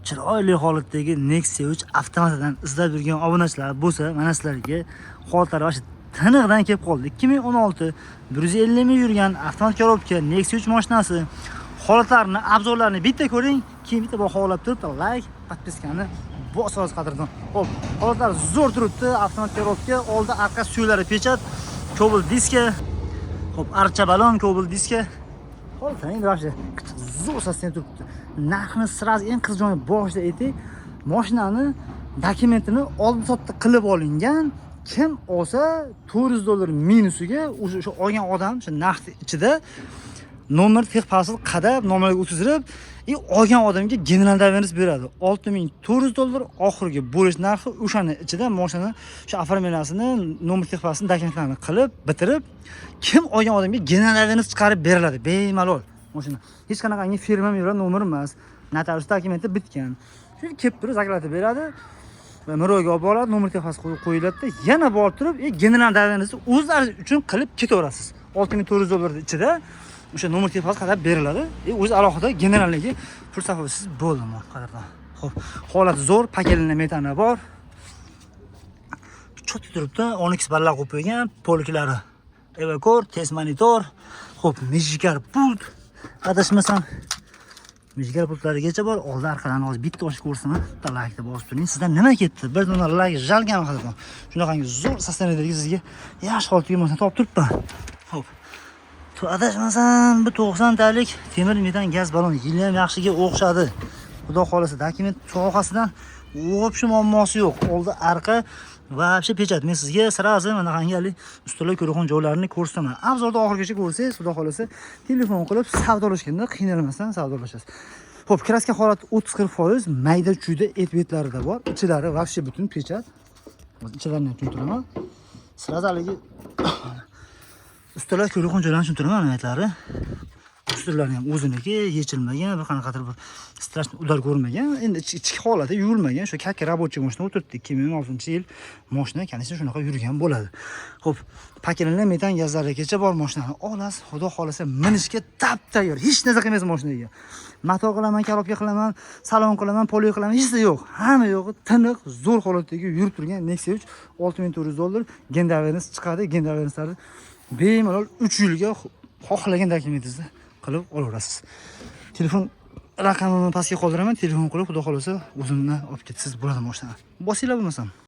chiroyli holatdagi Nexia 3 avtomatidan izlab yurgan obunachilar bo'lsa, mana sizlarga holatlari o'sha tiniqdan kelib qoldi. 2016 150 ming yurgan avtomat korobka Nexia 3 mashinasi holatlarini, obzorlarini bitta ko'ring, keyin bitta baholab turibdi. Like, podpiskani bosasiz qadrdon. Xo'p, holatlar zo'r turibdi. Avtomat korobka, oldi arqa suylari pechat, kobel diska. Xo'p, archa balon, kobel diska. Holatlar endi vaqti zo'r sasdan turibdi. Narxini sraz eng qiziqjoyi boshida aytdik. Mashinani dokumentini oldi-sotdi qilib olingan. Kim olsa $400 minusiga o'sha olgan odam o'sha narx ichida nomer texpasport qadab nomerga o'tkazib, olgan odamga general davenist beradi. $6400 oxirgi bo'lish narxi o'shani ichida mashina o'sha оформлениясini, nomer texpasportini dokumentlarini qilib bitirib, kim olgan odamga general davenist chiqarib beriladi bemalol. Mashina hech qanaqangi firma nomer emas, notarius dokumenti bitgan. Shu kelib turib zaklatib beradi. Miroga olib boradi, nomer texpasport qo'yiladi, yana borib turib, general davenistni o'zlari uchun qilib ketaverasiz. $6400 ichida o'sha nomer texpasport qadab beriladi. O'zi alohida generalligi fursatisiz bo'ldimi, qadrdon. Xo'p, holat zo'r, pakelinli metani bor. Cho'tib turibdi, Onyx ballar qo'yib qo'ygan, polklari. Evacor, test monitor, xo'p, Magicar pult. Adashmasam Magicar pultlarigacha bor. Oldi arqadan hozir bitta ochib ko'rsaman. Bitta like deb bosib turing. Sizdan nima ketdi? Bir dona like jalgan qadrdon. Shunaqangi zo'r sostenidagi sizga yaxshi holatdagi mashina topib turibman. Xo'p. Adashmasam bir 90 talik temir metan gaz balon yili ham yaxshiga o'xshadi. Xudo xolasa dokument sohasidan o'pshi muammosi yo'q. Oldi arqa va вообще pechat. Men sizga sirazi mana qanday ustalar ko'rgan joylarini ko'rsataman. Obzorda oxirigacha ko'rsangiz, xudo xolasa telefon qilib savdolashganda qiynalmasdan savdolashasiz. Xo'p, kraska holati 30-40%, mayda chuyda etvetlarida bor. Ichlari вообще butun pechat. Ichlarini tushuntiraman. Sirazaligi ustalar ko'rgan joylarni tushuntiraman nimatlari. Ustunlarni ham o'ziniki, yechilmagan, bir qanaqadir bir strashni udar ko'rmagan. Endi ichki holati yuvilmagan. Shu kakka рабочий mashina o'tirdi. 2016-yil mashina, kanisa shunaqa yurgan bo'ladi. Xo'p, pakelinli metan gazlarigacha bor mashinani olasiz. Xudo xolasa minishga tap tayyor. Hech narsa qilmaysiz mashinaga. Motor qilaman, korobka qilaman, salon qilaman, polio qilaman, hech narsa yo'q. Hamma yo'g'i tiniq, zo'r holatdagi yurib turgan Nexia 3 $6400 gendavernis chiqadi. Gendavernislarni bemalol 3 yilga xohlagan dokumentingizni qilib olaverasiz. Telefon raqamimni pastga qoldiraman, telefon qilib, xudo xolasa o'zimni olib ketasiz bo'ladi mashina. Bosinglar bo'lmasam.